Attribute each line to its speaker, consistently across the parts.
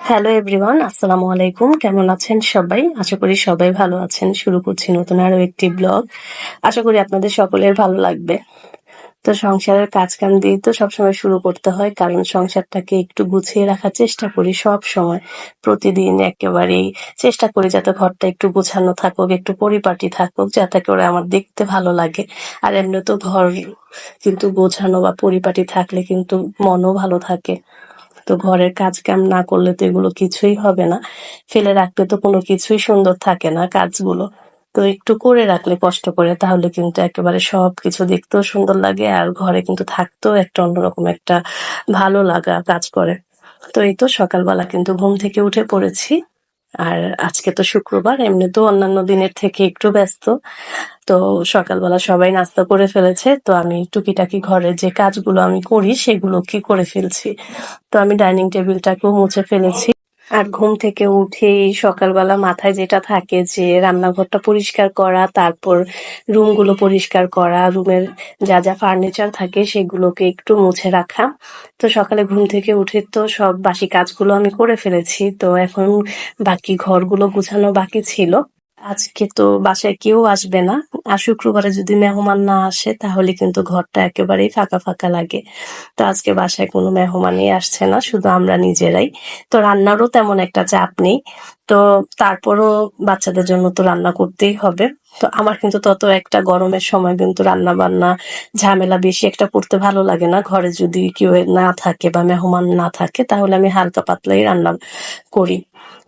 Speaker 1: Hello everyone, আসসালামু আলাইকুম। কেমন আছেন সবাই? আশা করি সবাই ভালো আছেন। শুরু করছি নতুন আরো একটি ব্লগ। আশা করি আপনাদের সকলের ভালো লাগবে। তো সংসারের কাজ-কাম দিয়ে তো সবসময় শুরু করতে হয়, কারণ সংসারটাকে একটু গুছিয়ে রাখার চেষ্টা করি সব সময়। প্রতিদিন একেবারেই চেষ্টা করি যাতে ঘরটা একটু গোছানো থাকুক, একটু পরিপাটি থাকুক, যাতে করে আমার দেখতে ভালো লাগে। আর এমনি তো ঘর কিন্তু গোছানো বা পরিপাটি থাকলে কিন্তু মনও ভালো থাকে। তো ঘরের কাজ কাম না করলে তো এগুলো কিছুই হবে না। ফেলে রাখলে তো কোনো কিছুই সুন্দর থাকে না কাজগুলো। তো একটু করে রাখলে কষ্ট করে, তাহলে কিন্তু একেবারে সবকিছু দেখতেও সুন্দর লাগে, আর ঘরে কিন্তু থাকতেও একটা অন্যরকম একটা ভালো লাগা কাজ করে। তো এই তো সকালবেলা কিন্তু ঘুম থেকে উঠে পড়েছি। আর আজকে তো শুক্রবার, এমনিতেও অন্যান্য দিনের থেকে একটু ব্যস্ত। তো সকালবেলা সবাই নাস্তা করে ফেলেছে, তো আমি টুকিটাকি ঘরের যে কাজগুলো আমি করি সেগুলো কি করে ফেলছি। তো আমি ডাইনিং টেবিলটাকেও মুছে ফেলেছি। আর ঘুম থেকে উঠেই সকালবেলা মাথায় যেটা থাকে যে রান্নাঘরটা পরিষ্কার করা, তারপর রুমগুলো পরিষ্কার করা, রুমের যা যা ফার্নিচার থাকে সেগুলোকে একটু মুছে রাখা। তো সকালে ঘুম থেকে উঠে তো সব বাসি কাজগুলো আমি করে ফেলেছি। তো এখন বাকি ঘরগুলো গুছানো বাকি ছিল। আজকে তো বাসায় কেউ আসবে না। আর শুক্রবারে যদি মেহমান না আসে তাহলে কিন্তু ঘরটা একেবারেই ফাঁকা ফাঁকা লাগে। তো আজকে বাসায় কোনো মেহমানই আসছে না, শুধু আমরা নিজেরাই। তো রান্নারও তেমন একটা চাপ নেই। তো তারপরও বাচ্চাদের জন্য তো রান্না করতেই হবে। তো আমার কিন্তু তত একটা গরমের সময় কিন্তু রান্না বান্না ঝামেলা বেশি একটা করতে ভালো লাগে না। ঘরে যদি কেউ না থাকে বা মেহমান না থাকে তাহলে আমি হালকা পাতলাই রান্না করি।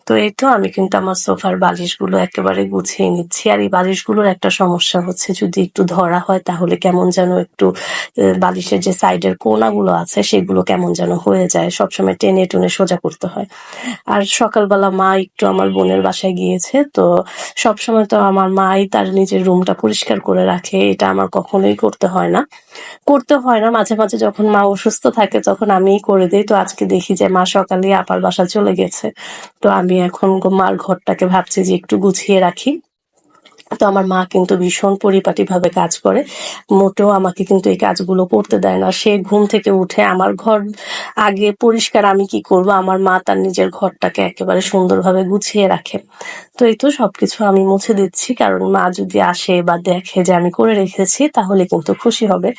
Speaker 1: তো এই তো আমি কিন্তু আমার সোফার বালিশগুলো একেবারে গুছিয়ে নিচ্ছি। আর এই বালিশগুলোর একটা সমস্যা হচ্ছে, যদি একটু ধরা হয় তাহলে কেমন যেন একটু বালিশের যে সাইডের কোনাগুলো আছে সেগুলো কেমন যেন হয়ে যায়, সবসময় টেনে টুনে সোজা করতে হয়। আর সকালবেলা মা একটু আমার বোনের বাসায় গিয়েছে, তো সবসময় তো আমার মাই তার নিজের রুমটা পরিষ্কার করে রাখে, এটা আমার কখনোই করতে হয় না। মাঝে মাঝে যখন মা অসুস্থ থাকে তখন আমিই করে দিই। তো আজকে দেখি যে মা সকালে আপার বাসা চলে গেছে। তো আমি এখন মার ঘরটাকে ভাবছি যে একটু গুছিয়ে রাখি। তো আমার মা কিন্তু ভীষণ পরিপাটিভাবে কাজ করে। মোটেও আমাকে কিন্তু এই কাজগুলো করতে দেয় না। সে ঘুম থেকে উঠে আমার ঘর আগে পরিষ্কার, আমি কি করব? আমার মা তার নিজের ঘরটাকে একেবারে সুন্দরভাবে গুছিয়ে রাখে। তো এই তো সবকিছু আমি মুছে দিচ্ছি, কারণ মা যদি আসে বা দেখে যে আমি করে রেখেছি তাহলে কিন্তু খুশি হবে।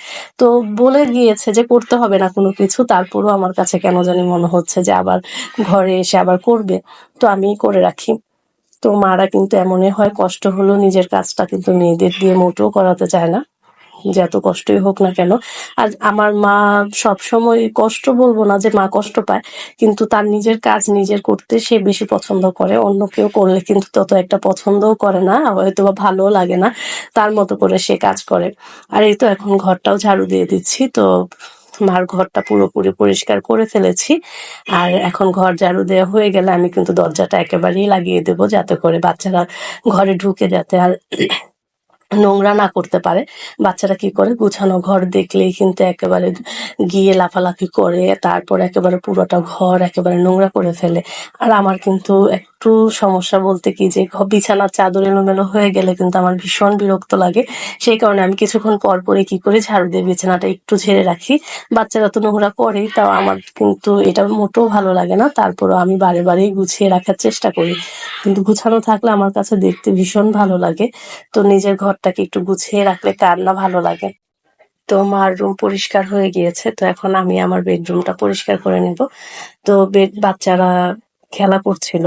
Speaker 1: তো বলে গিয়েছে যে করতে হবে না কোনো কিছু, তারপরও আমার কাছে কেন জানি মনে হচ্ছে যে আবার ঘরে এসে আবার করবে। তো আমিই করে রাখি। তো মারা কিন্তু এমনই হয়, কষ্ট হলেও নিজের কাজটা কিন্তু মেয়েদের দিয়ে মোটেও করাতে চায় না, যত কষ্টই হোক না কেন। আর আমার মা সবসময়, কষ্ট বলবো না যে মা কষ্ট পায়, কিন্তু তার নিজের কাজ নিজের করতে সে বেশি পছন্দ করে। অন্য কেউ করলে কিন্তু তত একটা পছন্দও করে না, হয়তো বা ভালোও লাগে না। তার মতো করে সে কাজ করে। আর এই তো এখন ঘরটাও ঝাড়ু দিয়ে দিচ্ছি। তো মার ঘরটা পুরোপুরি পরিষ্কার করে ফেলেছি। আর এখন ঘর ঝাড়ু দেওয়া হয়ে গেলে আমি কিন্তু দরজাটা একেবারেই লাগিয়ে দেবো, যাতে করে বাচ্চারা ঘরে ঢুকে যাতে আর নোংরা না করতে পারে। বাচ্চারা কি করে, গুছানো ঘর দেখলেই কিন্তু একেবারে গিয়ে লাফালাফি করে, তারপর একেবারে পুরোটা ঘর একেবারে নোংরা করে ফেলে। আর আমার কিন্তু একটু সমস্যা বলতে কি, যে বিছানার চাদর এলোমেলো হয়ে গেলে কিন্তু আমার ভীষণ বিরক্ত লাগে। সেই কারণে আমি কিছুক্ষণ পর পরে কি করি, ঝাড়ু দিয়ে বিছানাটা একটু ঝেড়ে রাখি। বাচ্চারা তো নোংরা করেই, তাও আমার কিন্তু এটা মোটেও ভালো লাগে না। তারপরও আমি বারে বারেই গুছিয়ে রাখার চেষ্টা করি, কিন্তু গুছানো থাকলে আমার কাছে দেখতে ভীষণ ভালো লাগে। তো নিজের ঘরটাকে একটু গুছিয়ে রাখলে কার না ভালো লাগে। তো মার রুম পরিষ্কার হয়ে গিয়েছে, তো এখন আমি আমার বেডরুমটা পরিষ্কার করে নেব। তো বাচ্চারা খেলা করছিল।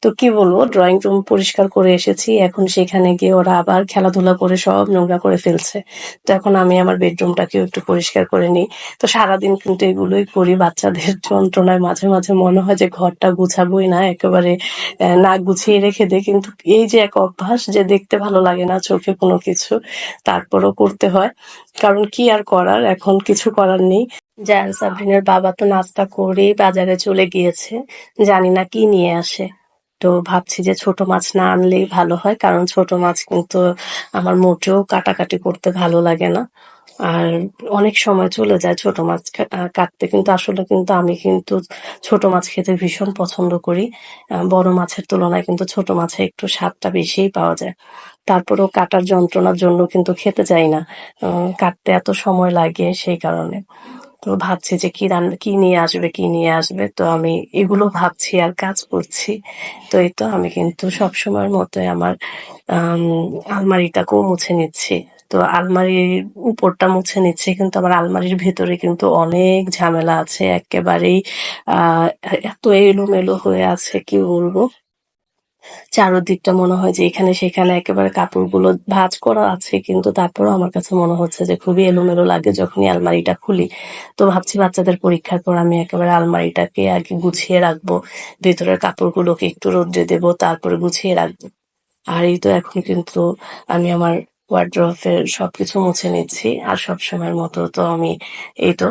Speaker 1: তো কি বলবো, ড্রয়িং রুম পরিষ্কার করে এসেছি, এখন সেখানে গিয়ে ওরা আবার খেলাধুলা করে সব নোংরা করে ফেলছে। তো এখন আমি আমার বেডরুমটাকেও একটু পরিষ্কার করে নিই। তো সারাদিন কিন্তু এগুলোই করি। বাচ্চাদের যন্ত্রণায় মাঝে মাঝে মনে হয় যে ঘরটা গুছাবোই না, একেবারে না গুছিয়ে রেখে দেয়। কিন্তু এই যে এক অভ্যাস, যে দেখতে ভালো লাগে না চোখে কোনো কিছু, তারপরও করতে হয়। কারণ কি আর করার, এখন কিছু করার নেই। জায়ান সাবরিনের বাবা তো নাস্তা করেই বাজারে চলে গিয়েছে, জানি না কি নিয়ে আসে। তো ভাবছি যে ছোট মাছ না আনলেই ভালো হয়, কারণ ছোট মাছ কিন্তু আমার মোটেও কাটাকাটি করতে ভালো লাগে না। আর অনেক সময় চলে যায় ছোট মাছ কাটতে, কিন্তু আসলে কিন্তু আমি কিন্তু ছোট মাছ খেতে ভীষণ পছন্দ করি। বড় মাছের তুলনায় কিন্তু ছোট মাছে একটু স্বাদটা বেশিই পাওয়া যায়। তারপরেও কাটার যন্ত্রণার জন্য কিন্তু খেতে চাই না, কাটতে এত সময় লাগে সেই কারণে। তো ভাবছি যে কি নিয়ে আসবে। তো আমি এগুলো ভাবছি আর কাজ করছি। তো এই তো আমি কিন্তু সবসময়ের মতোই আমার আম আলমারিটাকেও মুছে নিচ্ছি। তো আলমারির উপরটা মুছে নিচ্ছি কিন্তু আমার আলমারির ভেতরে কিন্তু অনেক ঝামেলা আছে। একেবারেই আ এত এলোমেলো হয়ে আছে কি বলবো? চারদিকটা মনে হয় যে এখানে সেখানে একেবারে কাপড়গুলো ভাঁজ করা আছে কিন্তু তারপরেও আমার কাছে মনে হচ্ছে যে খুবই এলোমেলো লাগে যখনই আলমারিটা খুলি। তো ভাবছি বাচ্চাদের পরীক্ষার পর আমি একেবারে আলমারিটাকে আগে গুছিয়ে রাখবো। ভেতরের কাপড়গুলোকে একটু রোদ্রে দেবো, তারপরে গুছিয়ে রাখবো। আর এই তো এখন কিন্তু আমি আমার ওয়ারড্রোবের সবকিছু মুছে নিচ্ছি। আর সবসময়ের মতো তো আমি এই তো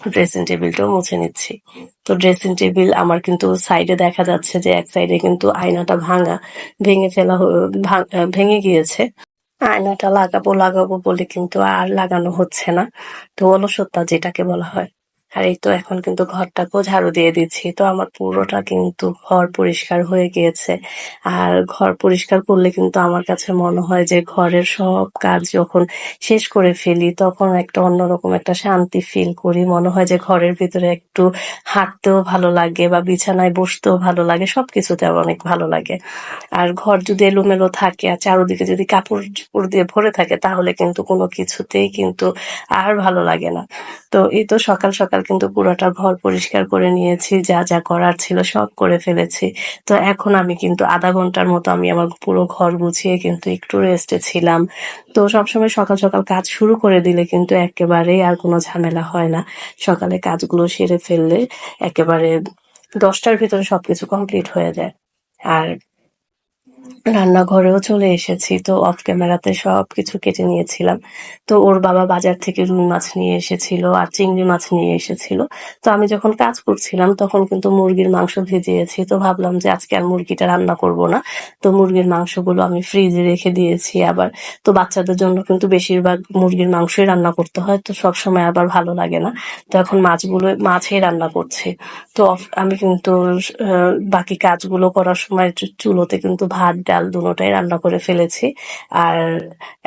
Speaker 1: ড্রেসিং টেবিলটাও মুছে নিচ্ছি। তো ড্রেসিং টেবিল আমার কিন্তু সাইডে দেখা যাচ্ছে যে এক সাইডে কিন্তু আয়নাটা ভাঙা, ভেঙে ফেলা ভেঙে গিয়েছে। আয়নাটা লাগাবো বলে কিন্তু আর লাগানো হচ্ছে না। তো অলসতা যেটাকে বলা হয়। আর এই তো এখন কিন্তু ঘরটাকেও ঝাড়ু দিয়ে দিচ্ছি। তো আমার পুরোটা কিন্তু ঘর পরিষ্কার হয়ে গিয়েছে। আর ঘর পরিষ্কার করলে কিন্তু আমার কাছে মনে হয় যে ঘরের সব কাজ যখন শেষ করে ফেলি তখন একটা অন্যরকম একটা শান্তি ফিল করি। মনে হয় যে ঘরের ভিতরে একটু হাঁটতেও ভালো লাগে বা বিছানায় বসতেও ভালো লাগে। সবকিছুতে আমার অনেক ভালো লাগে। আর ঘর যদি এলোমেলো থাকে আর চারদিকে যদি কাপড়-চোপড় দিয়ে ভরে থাকে তাহলে কিন্তু কোনো কিছুতেই কিন্তু আর ভালো লাগে না। তো এই তো সকাল কিন্তু পুরোটা ঘর পরিষ্কার করে নিয়েছি। যা করার ছিল সব করে ফেলেছি। তো এখন আমি কিন্তু ০.৫ ঘন্টার মতো আমি আমার পুরো ঘর গুছিয়ে কিন্তু একটু রেস্টে ছিলাম। তো সবসময় সকাল কাজ শুরু করে দিলে কিন্তু একেবারেই আর কোনো ঝামেলা হয় না। সকালে কাজগুলো সেরে ফেললে একেবারে ১০টার ভিতরে সবকিছু কমপ্লিট হয়ে যায়। আর রান্নাঘরেও চলে এসেছি। তো অফ ক্যামেরাতে সবকিছু কেটে নিয়েছিলাম। তো ওর বাবা বাজার থেকে রুই মাছ নিয়ে এসেছিল আর চিংড়ি মাছ নিয়ে এসেছিল। তো আমি যখন কাজ করছিলাম তখন কিন্তু মুরগির মাংস ভিজিয়েছি। তো ভাবলাম যে আজকে আর মুরগিটা রান্না করব না। তো মুরগির মাংসগুলো আমি ফ্রিজে রেখে দিয়েছি আবার। তো বাচ্চাদের জন্য কিন্তু বেশিরভাগ মুরগির মাংসই রান্না করতে হয়। তো সবসময় আবার ভালো লাগে না। তো এখন মাছই রান্না করছি। তো আমি কিন্তু বাকি কাজগুলো করার সময় চুলোতে কিন্তু ভাত, ডাল দোনোটাই রান্না করে ফেলেছি। আর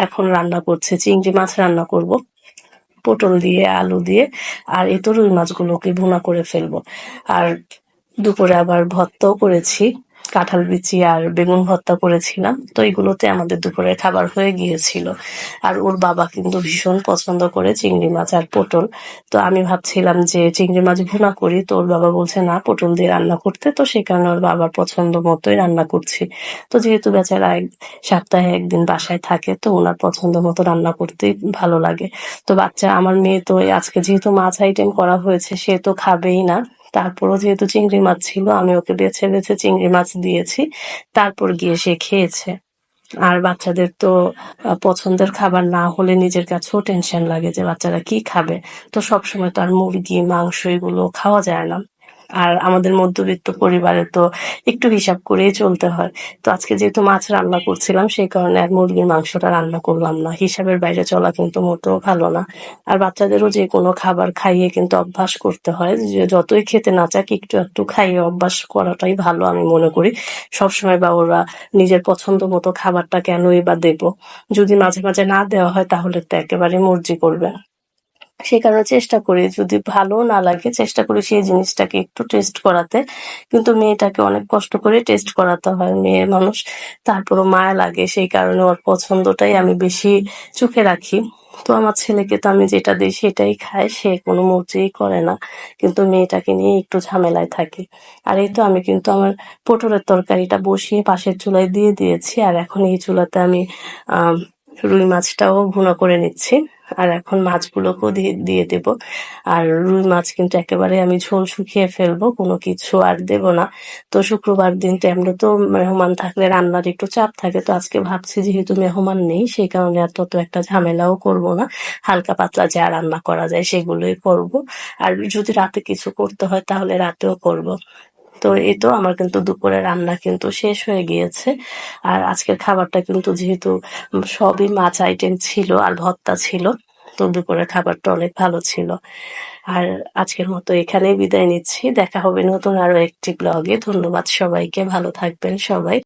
Speaker 1: এখন রান্না করছি চিংড়ি মাছ রান্না করব। পটল দিয়ে, আলু দিয়ে আর এই তো রুই মাছগুলোকে ভুনা করে ফেলবো। আর দুপুরে আবার ভর্তাও করেছি। কাঁঠাল বিচি আর বেগুন ভর্তা করেছিলাম। তো এগুলোতে আমাদের দুপুরের খাবার হয়ে গিয়েছিল। আর ওর বাবা কিন্তু ভীষণ পছন্দ করে চিংড়ি মাছ আর পটল। তো আমি ভাবছিলাম যে চিংড়ি মাছ ভুনা করি। তো ওর বাবা বলছে না পটল দিয়ে রান্না করতে। তো সে কারণে ওর বাবার পছন্দ মতোই রান্না করছি। তো যেহেতু বেচারা সপ্তাহে ১ দিন বাসায় থাকে তো উনার পছন্দ মতো রান্না করতেই ভালো লাগে। তো আমার মেয়ে তো আজকে যেহেতু মাছ আইটেম করা হয়েছে সে তো খাবেই না। তারপরও যেহেতু চিংড়ি মাছ ছিল আমি ওকে বেছে চিংড়ি মাছ দিয়েছি। তারপর গিয়ে সে খেয়েছে। আর বাচ্চাদের তো পছন্দের খাবার না হলে নিজের কাছেও টেনশন লাগে যে বাচ্চারা কি খাবে। তো সবসময় তো আর মুরগি, মাংস এগুলো খাওয়া যায় না। আর আমাদের মধ্যবিত্ত পরিবারে তো একটু হিসাব করেই চলতে হয়। তো আজকে যেহেতু মাছ রান্না করছিলাম সেই কারণে আর মুরগির মাংসটা রান্না করলাম না। হিসাবের বাইরে চলা কিন্তু মোটেও ভালো না। আর বাচ্চাদেরও যেকোনো খাবার খাইয়ে কিন্তু অভ্যাস করতে হয়। যে যতই খেতে না চাক একটু খাইয়ে অভ্যাস করাটাই ভালো আমি মনে করি। সবসময় বা ওরা নিজের পছন্দ মতো খাবারটা কেনই বা দেবো। যদি মাঝে না দেওয়া হয় তাহলে তো একেবারে মর্জি করবে। সে কারণে চেষ্টা করি যদি ভালো না লাগে চেষ্টা করি সেই জিনিসটাকে একটু টেস্ট করাতে। কিন্তু মেয়েটাকে অনেক কষ্ট করে টেস্ট করাতে হয়। মেয়ে মানুষ তারপরও মায়া লাগে সেই কারণে ওর পছন্দটাই আমি বেশি চোখে রাখি। তো আমার ছেলেকে তো আমি যেটা দেই সেটাই খায়। সে কোনো মর্জিই করে না। কিন্তু মেয়েটাকে নিয়ে একটু ঝামেলায় থাকি। আর এই তো আমি কিন্তু আমার পটলের তরকারিটা বসিয়ে পাশের চুলায় দিয়ে দিয়েছি। আর এখন এই চুলাতে আমি আম রুই মাছটাও ভুনা করে নিচ্ছি। আর এখন মাছগুলোকেও দিয়ে দেব। আর রুই মাছ কিন্তু একেবারে আমি ঝোল শুকিয়ে ফেলবো। কোনো কিছু আর দেব না। তো শুক্রবার দিন তো এমনিতেও মেহমান থাকলে রান্নার একটু চাপ থাকে। তো আজকে ভাবছি যেহেতু মেহমান নেই সেই কারণে আর তত একটা ঝামেলাও করব না। হালকা পাতলা যা রান্না করা যায় সেগুলোই করব। আর যদি রাতে কিছু করতে হয় তাহলে রাতেও করব। তো এই তো আমার কিন্তু দুপুরের রান্না কিন্তু শেষ হয়ে গিয়েছে। আর আজকের খাবারটা কিন্তু যেহেতু সবই মাছ আইটেম ছিল আর ভর্তা ছিল। তো দুপুরের খাবারটা অনেক ভালো ছিল। আর আজকের মতো এখানেই বিদায় নিচ্ছি। দেখা হবে নতুন আরো একটি ব্লগে। ধন্যবাদ সবাইকে। ভালো থাকবেন সবাই।